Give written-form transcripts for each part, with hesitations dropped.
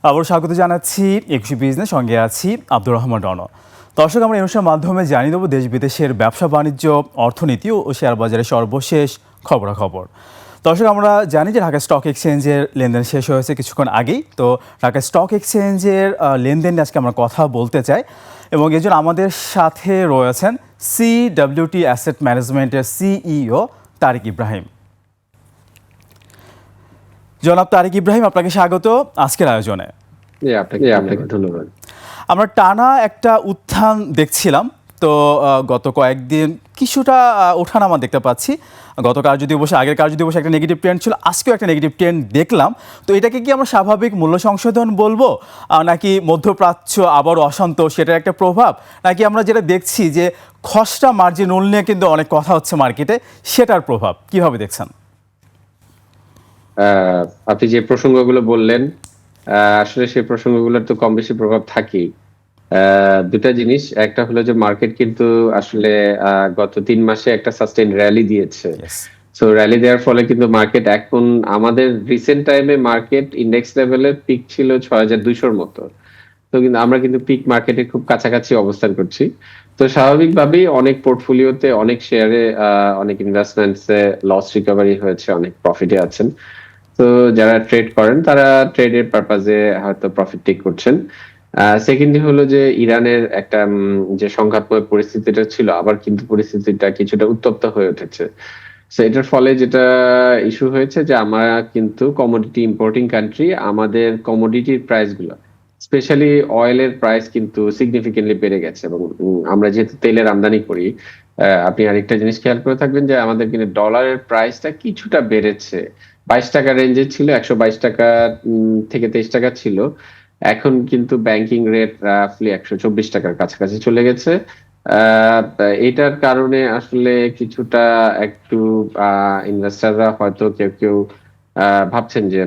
আবার স্বাগত জানাচ্ছি 21 বিজনেস, সঙ্গে আছি আব্দুর রহমান রণ। দর্শক, আমরা এই অনুষ্ঠানের মাধ্যমে জানিয়ে দেবো দেশ বিদেশের ব্যবসা বাণিজ্য, অর্থনীতি ও শেয়ার বাজারের সর্বশেষ খবরাখবর। দর্শক, আমরা জানি যে ঢাকা স্টক এক্সচেঞ্জের লেনদেন শেষ হয়েছে কিছুক্ষণ আগেই। তো ঢাকা স্টক এক্সচেঞ্জের লেনদেন নিয়ে আজকে আমরা কথা বলতে চাই, এবং এই জন্য আমাদের সাথে রয়েছেন CWT অ্যাসেট ম্যানেজমেন্টের CEO তারিক ইব্রাহিম। জনাব তারিক ইব্রাহিম, আপনাকে স্বাগত আজকের আয়োজনে। আপনাকে ধন্যবাদ। আমরা টানা একটা উত্থান দেখছিলাম, তো গত কয়েকদিন কিছুটা ওঠানামা দেখতে পাচ্ছি। গত কার্য দিবসে, আগের কার্য দিবসে একটা নেগেটিভ ট্রেন্ড ছিল, আজকেও একটা নেগেটিভ ট্রেন্ড দেখলাম। তো এটাকে কি আমরা স্বাভাবিক মূল্য সংশোধন বলবো, নাকি মধ্যপ্রাচ্য আবার অশান্ত সেটার একটা প্রভাব, নাকি আমরা যেটা দেখছি যে খসড়া মার্জিন রুল নিয়ে কিন্তু অনেক কথা হচ্ছে মার্কেটে, সেটার প্রভাব কিভাবে দেখছেন? আপনি যে প্রসঙ্গগুলো বললেন, আসলে সেই প্রসঙ্গগুলোর তো কম বেশি প্রভাব থাকেই। দুটা জিনিস, একটা হলো যে মার্কেট কিন্তু আসলে গত 3 মাসে একটা সাস্টেইন র্যালি দিয়েছে। সো র্যালি দেওয়ার ফলে কিন্তু মার্কেট এখন আমাদের রিসেন্ট টাইমে মার্কেট ইন্ডেক্স লেভেলের পিক ছিল 6200-র মতো। তো কিন্তু আমরা কিন্তু পিক মার্কেটের খুব কাছাকাছি অবস্থান করছি। তো স্বাভাবিকভাবেই অনেক পোর্টফোলিওতে, অনেক শেয়ারে, অনেক ইনভেস্টমেন্টসে লস রিকভারি হয়েছে, অনেক প্রফিটে আছেন। তো যারা ট্রেড করেন তারা ট্রেডের পারপাজে হয়তো প্রফিট টেক করছেন। সেকেন্ডলি হলো যে ইরানের একটা যে সংঘাতময় পরিস্থিতিটা ছিল, আবার কিন্তু পরিস্থিতিটা কিছুটা উত্তপ্ত হয়ে উঠেছে। সো এটার ফলে যেটা ইস্যু হয়েছে যে আমরা কিন্তু কমোডিটি ইম্পোর্টিং কান্ট্রি, আমাদের কমোডিটির প্রাইস গুলো, স্পেশালি অয়েলের প্রাইস কিন্তু সিগনিফিকেন্টলি বেড়ে গেছে। এবং আমরা যেহেতু তেলের আমদানি করি, আপনি আরেকটা জিনিস খেয়াল করে থাকবেন যে আমাদের কিন্তু ডলারের প্রাইসটা কিছুটা বেড়েছে। 22 টাকা রেঞ্জে ছিল, 122 টাকা থেকে 23 টাকা ছিল। এখন কিন্তু ব্যাংকিং রেট রাফলি 124 টাকার কাছাকাছি চলে গেছে। এটার কারণে আসলে কিছুটা একটু ইনভেস্টররা হয়তো কেউ কেউ ভাবছেন যে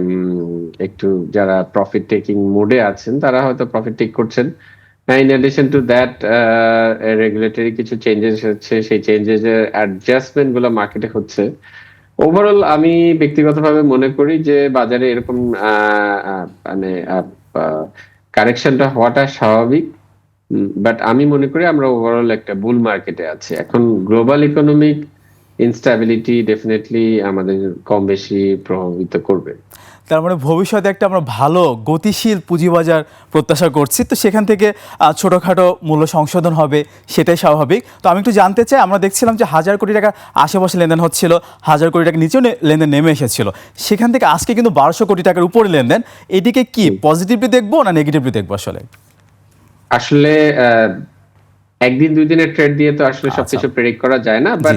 একটু যারা প্রফিট টেকিং মোডে আছেন তারা হয়তো প্রফিট টেক করছেন। In addition to that, regulatory কিছু চেঞ্জেস হচ্ছে, সেই চেঞ্জেস এর অ্যাডজাস্টমেন্ট গুলো মার্কেটে হচ্ছে। ওভারঅল আমি ব্যক্তিগতভাবে মনে করি যে বাজারে এরকম মানে কারেকশনটা হওয়াটা স্বাভাবিক। বাট আমি মনে করি আমরা ওভারঅল একটা বুল মার্কেটে আছি। এখন গ্লোবাল ইকোনমিক ইনস্টেবিলিটি ডেফিনেটলি আমাদের কম বেশি প্রভাবিত করবে। তার মানে ভবিষ্যতে একটা আমরা ভালো গতিশীল পুঁজিবাজার প্রত্যাশা করছি। তো সেখান থেকে ছোটোখাটো মূল্য সংশোধন হবে, সেটাই স্বাভাবিক। তো আমি একটু জানতে চাই, আমরা দেখছিলাম যে 1000 কোটি টাকার আশেপাশে লেনদেন হচ্ছিল, 1000 কোটি টাকার নিচেও লেনদেন নেমে এসেছিল। সেখান থেকে আজকে কিন্তু 1200 কোটি টাকার উপরে লেনদেন। এদিকে কি পজিটিভলি দেখবো না নেগেটিভলি দেখবো? আসলে একদিন দুই দিনের ট্রেড দিয়ে তো আসলে সবকিছু প্রেডিক্ট করা যায় না। বাট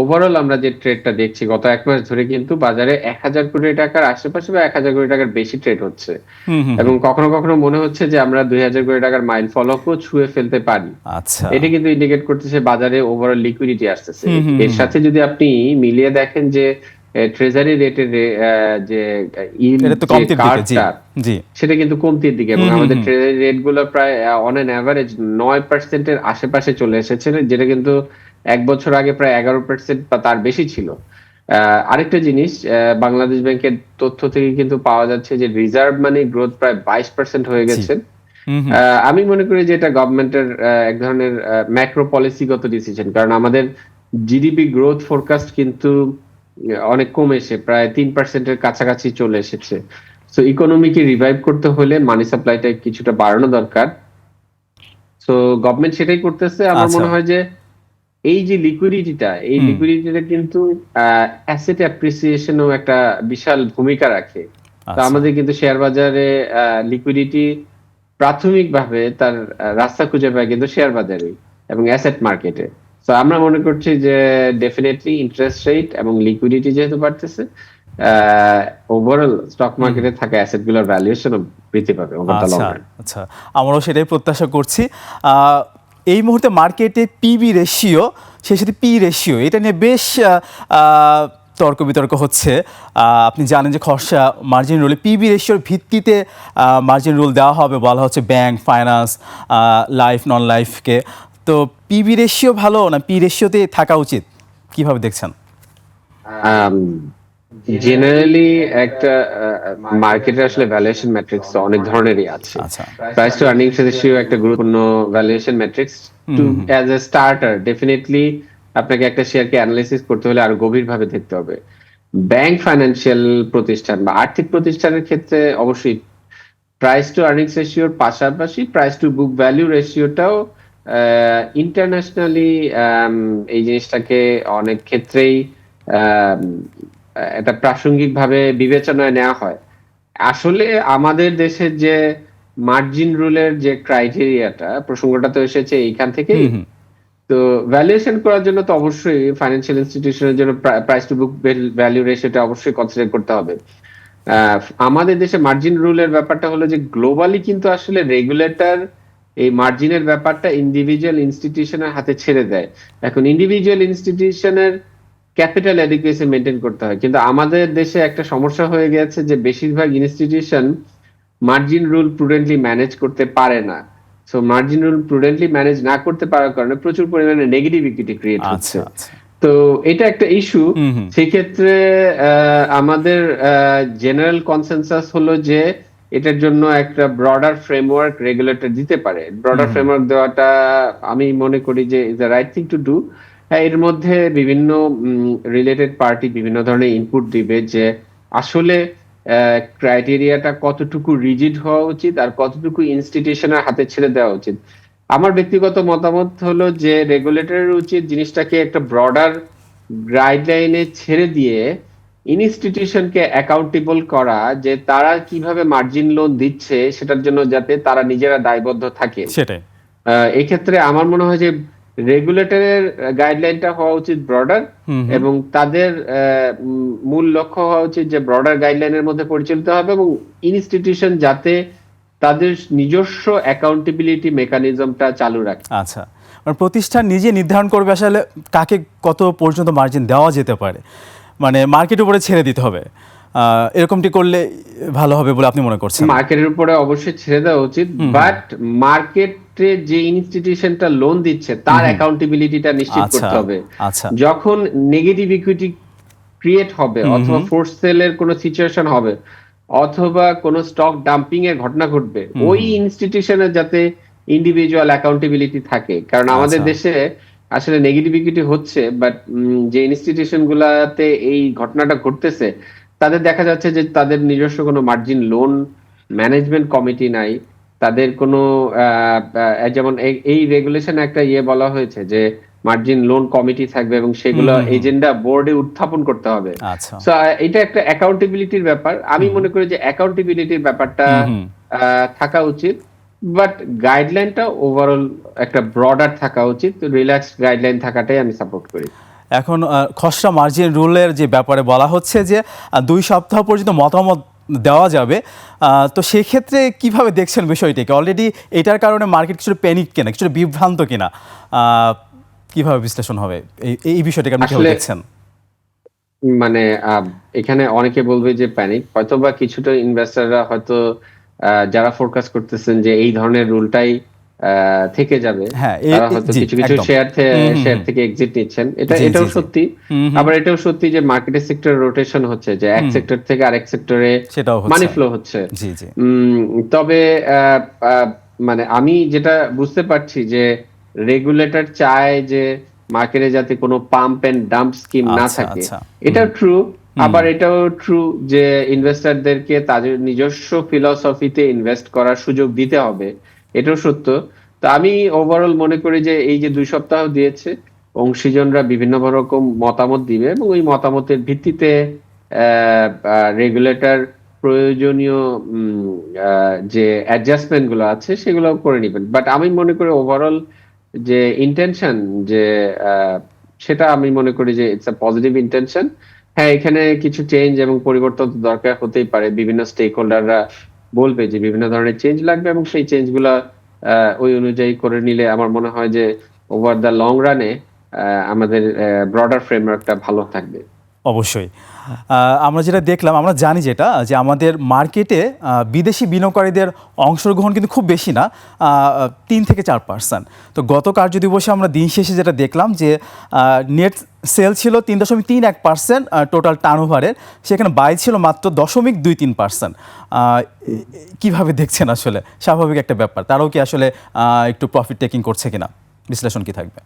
ওভারঅল আমরা যে ট্রেডটা দেখছি গত 1 মাস ধরে, কিন্তু বাজারে 1000 কোটি টাকার আশেপাশে বা 1000 কোটি টাকার বেশি ট্রেড হচ্ছে। এবং কখনো কখনো মনে হচ্ছে যে আমরা 2000 কোটি টাকার মাইল ফলকও ছুঁয়ে ফেলতে পারি। এটা কিন্তু ইন্ডিকেট করতেছে বাজারে ওভারঅল লিকুইডিটি আসতেছে। এর সাথে যদি আপনি মিলিয়ে দেখেন যে ট্রেজারি রেটের যে সেটা কিন্তু কমতির দিকে, এবং আমাদের ট্রেজারি রেট গুলো প্রায় অন এন অ্যাভারেজ 9% এর আশেপাশে চলে এসেছে, যেটা কিন্তু 1 বছর আগে প্রায় 11% বা তার বেশি ছিল। আরেকটা জিনিস, বাংলাদেশ ব্যাংকের তথ্য থেকে কিন্তু পাওয়া যাচ্ছে যে রিজার্ভ মানি গ্রোথ প্রায় 22% হয়ে গেছে। আমি মনে করি যে এটা গভর্নমেন্টের এক ধরনের ম্যাক্রো পলিসিগত ডিসিশন, কারণ আমাদের জিডিপি গ্রোথ ফোরকাস্ট কিন্তু অনেক কমে এসে প্রায় 3% এর কাছাকাছি চলে এসেছে। সো ইকোনমিকে রিভাইভ করতে হলে মানি সাপ্লাইটা কিছুটা বাড়ানো দরকার। সো গভর্নমেন্ট সেটাই করতেছে। আমার মনে হয় যে এই যে লিকুইডিটিটা, এই লিকুইডিটিটা কিন্তু অ্যাসেট অ্যাপ্রিসিয়েশনও একটা বিশাল ভূমিকা রাখে। তো আমাদের কিন্তু শেয়ার বাজারে লিকুইডিটি প্রাথমিকভাবে তার রাস্তা খুঁজে পায় কিন্তু শেয়ার বাজারে এবং অ্যাসেট মার্কেটে। তো আমরা মনে করছি যে ডেফিনেটলি ইন্টারেস্ট রেট এবং লিকুইডিটি যেহেতু বাড়তেছে, ওভারঅল স্টক মার্কেটে থাকা অ্যাসেট গুলোর ভ্যালুয়েশনও বৃদ্ধি পাবে ওভার দ্য লং রান। আচ্ছা, আমরাও সেটাই প্রত্যাশা করছি। এই মুহূর্তে মার্কেটে পিবি রেশিও, সেই সাথে পি রেশিও, এটা নিয়ে বেশ তর্ক বিতর্ক হচ্ছে। আপনি জানেন যে খসড়া মার্জিন রুলে পিবি রেশিওর ভিত্তিতে মার্জিন রুল দেওয়া হবে বলা হচ্ছে ব্যাংক, ফাইন্যান্স, লাইফ, নন লাইফকে। তো পিবি রেশিও ভালো না পি রেশিওতে থাকা উচিত, কিভাবে দেখছেন? জেনারেলি একটা মার্কেটে আসলে ভ্যালুয়েশন ম্যাট্রিক্স অনেক ধরনেরই আছে। আচ্ছা। প্রাইস টু আর্নিংস রেশিও একটা গুরুত্বপূর্ণ valuation matrix. To as a starter definitely আপনাকে একটা শেয়ারকে অ্যানালাইসিস করতে হলে আরো গভীরভাবে দেখতে হবে। ব্যাংক, ফাইন্যান্সিয়াল প্রতিষ্ঠান বা আর্থিক প্রতিষ্ঠানের ক্ষেত্রে অবশ্যই প্রাইস টু আর্নিংস রেশিওর পাশাপাশি প্রাইস টু বুক ভ্যালু রেশিওটাও ইন্টারন্যাশনালি এই জিনিসটাকে অনেক ক্ষেত্রেই আম, এটা প্রাসঙ্গিকভাবে বিবেচনায় নেওয়া হয়। আসলে আমাদের দেশের যে মার্জিন রুলের যে ক্রাইটেরিয়াটা, প্রসঙ্গটা তো এসেছে এইখান থেকেই। তো ভ্যালুয়েশন করার জন্য তো অবশ্যই ফাইন্যান্সিয়াল ইনস্টিটিউশনের জন্য প্রাইস টু বুক ভ্যালু রেশিওটা অবশ্যই কনসিডার করতে হবে। আমাদের দেশে মার্জিন রুলের ব্যাপারটা হলো যে গ্লোবালি কিন্তু আসলে রেগুলেটর এই মার্জিনের ব্যাপারটা ইন্ডিভিজুয়াল ইনস্টিটিউশনের হাতে ছেড়ে দেয়। এখন ইন্ডিভিজুয়াল ইনস্টিটিউশনের ক্যাপিটাল অ্যাডিকুয়েসি মেনটেন করতে হয়, কিন্তু আমাদের দেশে একটা সমস্যা হয়ে গেছে যে বেশিরভাগ ইনস্টিটিউশন মার্জিন রুল প্রুডেন্টলি ম্যানেজ করতে পারে না। সো মার্জিন রুল প্রুডেন্টলি ম্যানেজ না করতে পারার কারণে প্রচুর পরিমাণে নেগেটিভ ইকুইটি ক্রিয়েট হচ্ছে। আচ্ছা আচ্ছা। তো এটা একটা ইস্যু। সেই ক্ষেত্রে আমাদের জেনারেল কনসেনসাস হলো যে এটার জন্য একটা ব্রডার ফ্রেমওয়ার্ক রেগুলেটর দিতে পারে। ব্রডার ফ্রেমওয়ার্ক দেওয়াটা আমি মনে করি যে is the right thing to do. হ্যাঁ, এর মধ্যে বিভিন্ন রিলেটেড পার্টি বিভিন্ন ধরনের ইনপুট দিবে যে আসলে ক্রাইটেরিয়াটা কতটুকু রিজিড হওয়া উচিত আর কতটুকু ইনস্টিটিউশনের হাতে ছেড়ে দেওয়া উচিত। আমার ব্যক্তিগত মতামত হলো যে রেগুলেটরের উচিত জিনিসটাকে একটা ব্রডার গাইডলাইনে ছেড়ে দিয়ে ইনস্টিটিউশনকে অ্যাকাউন্টেবল করা, যে তারা কিভাবে মার্জিন লোন দিচ্ছে সেটার জন্য যাতে তারা নিজেরা দায়বদ্ধ থাকে। সেটাই। এক্ষেত্রে আমার মনে হয় যে রেগুলেটরের গাইডলাইনটা হওয়া উচিত ব্রডার, এবং তাদের মূল লক্ষ্য হওয়া উচিত যে ব্রডার গাইডলাইনের মধ্যে পরিচালিত হবে এবং ইনস্টিটিউশন যাতে তাদের নিজস্ব অ্যাকাউন্টেবিলিটি মেকানিজমটা চালু রাখে। আচ্ছা, মানে প্রতিষ্ঠান নিজে নির্ধারণ করবে আসলে কাকে কত পর্যন্ত মার্জিন দেওয়া যেতে পারে, মানে মার্কেটের উপরে ছেড়ে দিতে হবে। এরকমটি করলে ভালো হবে বলে আপনি মনে করছেন? মার্কেটের উপরে অবশ্যই ছেড়ে দেওয়া উচিত, বাট মার্কেটে যে ইনস্টিটিউশনটা লোন দিচ্ছে তার অ্যাকাউন্টেবিলিটিটা নিশ্চিত করতে হবে। আচ্ছা। যখন নেগেটিভ ইকুইটি ক্রিয়েট হবে অথবা ফোর্স সেলের কোনো সিচুয়েশন হবে অথবা কোনো স্টক ডাম্পিং এর ঘটনা ঘটবে, ওই ইনস্টিটিউশনের যাতে ইন্ডিভিজুয়াল অ্যাকাউন্টেবিলিটি থাকে। কারণ আমাদের দেশে আসলে নেগেটিভ ইকুইটি হচ্ছে, বাট যে ইনস্টিটিউশন গুলাতে এই ঘটনাটা ঘটতেছে তাদের দেখা যাচ্ছে যে তাদের নিজস্ব কোনো মার্জিন লোন ম্যানেজমেন্ট কমিটি নাই, তাদের কোনো যেমন এই রেগুলেশন একটা বলা হয়েছে যে মার্জিন লোন কমিটি থাকবে এবং সেগুলো এজেন্ডা বোর্ডে উত্থাপন করতে হবে। আচ্ছা। সো এটা একটা অ্যাকাউন্টেবিলিটির ব্যাপার। আমি মনে করি যে অ্যাকাউন্টেবিলিটির ব্যাপারটা থাকা উচিত, বাট গাইডলাইনটা ওভারঅল একটা ব্রডার থাকা উচিত। রিল্যাক্সড গাইডলাইন থাকাটাই আমি সাপোর্ট করি। এখন খসড়া মার্জিন রুলের যে ব্যাপারে বলা হচ্ছে যে 2 সপ্তাহ পর্যন্ত মতামত দেওয়া যাবে, তো সেই ক্ষেত্রে কিভাবে দেখছেন বিষয়টিকে? অলরেডি এটার কারণে মার্কেট কিছুটা প্যানিক কিনা, কিছুটা বিভ্রান্ত কিনা, কিভাবে বিশ্লেষণ হবে এই বিষয়টাকে আপনি কিভাবে দেখছেন? মানে এখানে অনেকে বলবে যে প্যানিক, হয়তোবা কিছুটা ইনভেস্টররা হয়তো যারা ফোরকাস্ট করতেছেন যে এই ধরনের রুলটাই থেকে যাবে, তারা হয়তো কিছু কিছু শেয়ার থেকে এক্সিট নিচ্ছেন। এটাও সত্যি। আবার এটাও সত্যি যে মার্কেটের সেক্টর রোটেশন হচ্ছে, যে এক সেক্টর থেকে আরেক সেক্টরে মানি ফ্লো হচ্ছে। তবে মানে আমি যেটা বুঝতে পারছি যে রেগুলেটর চায় যে মার্কেটে যাতে কোনো পাম্প এন্ড ডাম্প স্কিম না থাকে। এটাও ট্রু। আবার এটাও ট্রু যে ইনভেস্টরদেরকে তাদের নিজস্ব ফিলসফিতে ইনভেস্ট করার সুযোগ দিতে হবে। এটাও সত্য। তো আমি ওভারঅল মনে করি যে এই যে 2 সপ্তাহ দিয়েছে, অংশীজনরা বিভিন্ন রকম মতামত দিবে এবং ওই মতামতের ভিত্তিতে রেগুলেটর প্রয়োজনীয় যে অ্যাডজাস্টমেন্ট গুলো আছে সেগুলো করে নেবেন। বাট আমি মনে করি ওভারঅল যে ইন্টেনশন, যে সেটা আমি মনে করি যে ইটস আ পজিটিভ ইন্টেনশন। হ্যাঁ, এখানে কিছু চেঞ্জ এবং পরিবর্তন দরকার হতেই পারে। বিভিন্ন স্টেক হোল্ডাররা বলবে যে বিভিন্ন ধরনের চেঞ্জ লাগবে এবং সেই চেঞ্জগুলো ওই অনুযায়ী করে নিলে আমার মনে হয় যে ওভার দ্য লং রানে আমাদের ব্রডার ফ্রেমওয়ার্কটা ভালো থাকবে। অবশ্যই আমরা যেটা দেখলাম, আমরা জানি যেটা যে আমাদের মার্কেটে বিদেশি বিনিয়োগকারীদের অংশগ্রহণ কিন্তু খুব বেশি না, 3 থেকে 4%। তো গত কার্যদিবসে আমরা দিন শেষে যেটা দেখলাম যে নেট সেল ছিল 3.31% টোটাল টার্নওভারের, সেখানে বাই ছিল মাত্র 0.23%। কিভাবে দেখছেন আসলে? স্বাভাবিক একটা ব্যাপার, তারাও কি আসলে একটু প্রফিট টেকিং করছে কিনা, বিশ্লেষণ কি থাকবে?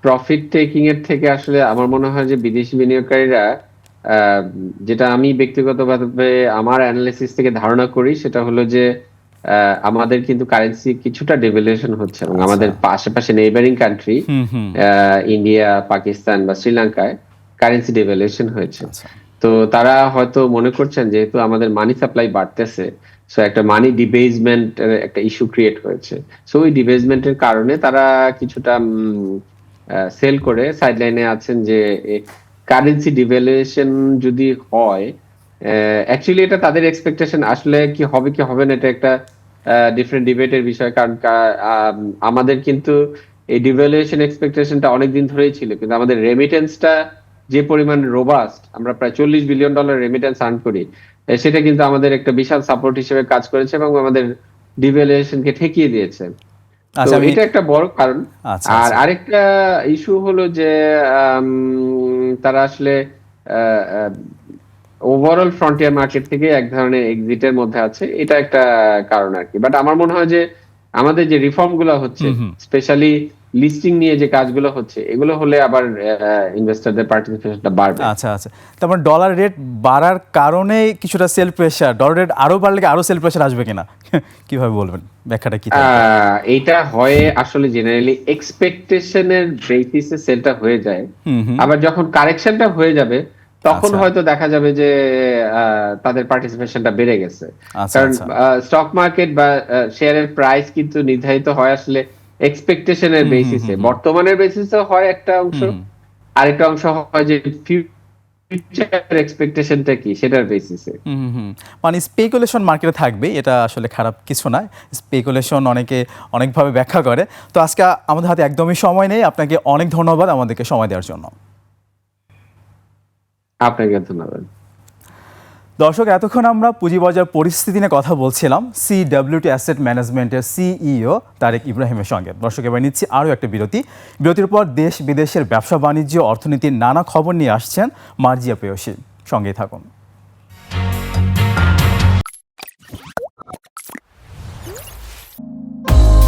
প্রফিট টেকিং এর থেকে আসলে আমার মনে হয় যে বিদেশি বিনিয়োগকারীরা, আহ, যেটা আমি ব্যক্তিগতভাবে আমার অ্যানালিসিস থেকে ধারণা করি, সেটা হলো যে আমাদের কিন্তু কারেন্সি কিছুটা ডেভ্যালুয়েশন হচ্ছে এবং আচ্ছা। আমাদের আশেপাশে নেইবারিং কান্ট্রি হুম হুম। ইন্ডিয়া, পাকিস্তান বা শ্রীলঙ্কায় কারেন্সি ডেভ্যালুয়েশন হয়েছে। আচ্ছা তো তারা হয়তো মনে করছেন যেহেতু আমাদের মানি সাপ্লাই বাড়তেছে, সো একটা মানি ডিবেজমেন্ট একটা ইস্যু ক্রিয়েট হয়েছে। সো ওই ডিবেজমেন্টের কারণে তারা কিছুটা সেল করে সাইডলাইনে আছেন যে কারেন্সি ডিভ্যালুয়েশন যদি হয়, অ্যাকচুয়ালি এটা তাদের এক্সপেকটেশন, আসলে কি হবে কি হবে না এটা একটা ডিফারেন্ট ডিবেটের বিষয়। কারণ আমাদের কিন্তু এই ডিভ্যালুয়েশন এক্সপেকটেশনটা অনেকদিন ধরেই ছিল, কিন্তু আমাদের রেমিটেন্সটা যে পরিমাণ রোবাস্ট, আমরা প্রায় $40 বিলিয়ন রেমিটেন্স আর্ন করি, সেটা কিন্তু আমাদের একটা বিশাল সাপোর্ট হিসেবে কাজ করেছে এবং আমাদের ডিভ্যালুয়েশনকে ঠেকিয়ে দিয়েছে। তো আচ্ছা। এটা একটা বড় কারণ। আচ্ছা আর আচ্ছা। আরেকটা ইস্যু হলো যে তারা আসলে ওভারঅল ফ্রন্টিয়ার মার্কেট থেকে এক ধরনের এক্সিটের মধ্যে আছে, এটা একটা কারণ আর কি। বাট আমার মনে হয় যে আমাদের যে রিফর্ম গুলো হচ্ছে, হুম হুম। স্পেশালি লিস্টিং নিয়ে যে কাজগুলো হচ্ছে, এগুলো হলে আবার ইনভেস্টরদের পার্টিসিপেশনটা বাড়বে। আচ্ছা আচ্ছা। তারপর ডলার রেট বাড়ার কারণে কিছুটা সেল প্রেশার, ডলার রেট আরো বাড়লে কি আরো সেল প্রেশার আসবে কিনা? কিভাবে বলবেন, ব্যাখ্যাটা কি থাকবে? এইটা হয় আসলে জেনারেলি এক্সপেকটেশনের বেসিসে সেলটা হয়ে যায়। হুম হুম। আবার যখন কারেকশনটা হয়ে যাবে, তখন আচ্ছা হয়তো দেখা যাবে যে তাদের পার্টিসিপেশনটা বেড়ে গেছে। আচ্ছা। কারণ আচ্ছা। স্টক মার্কেট বা শেয়ারের প্রাইস কিন্তু নির্ধারিত হয় আসলে এক্সপেকটেশনের হুম হুম বেসিসে। হুম হুম। বর্তমানের বেসিসে হয় একটা অংশ, হুম হুম। আরেকটা অংশ হয় যে ফিউচার এক্সপেকটেশনটা কি সেটার বেসিসে। হুম হুম হুম। মানে স্পেকুলেশন মার্কেটে থাকবে, এটা আসলে খারাপ কিছু না। স্পেকুলেশন অনেকে অনেকভাবে ব্যাখ্যা করে। তো আজকে আমাদের হাতে একদমই সময় নেই, আপনাকে অনেক ধন্যবাদ আমাদেরকে সময় দেওয়ার জন্য। আপনাকে ধন্যবাদ। দর্শক, এতক্ষণ আমরা পুঁজিবাজার পরিস্থিতি নিয়ে কথা বলছিলাম সিডব্লিউটি অ্যাসেট ম্যানেজমেন্টের সিইও তারেক ইব্রাহিমের সঙ্গে। দর্শক, এবার নিচ্ছি আরও একটা বিরতি। বিরতির পর দেশ বিদেশের ব্যবসা বাণিজ্য, অর্থনীতির নানা খবর নিয়ে আসছেন মার্জিয়া প্রেয়সী। সঙ্গেই থাকুন।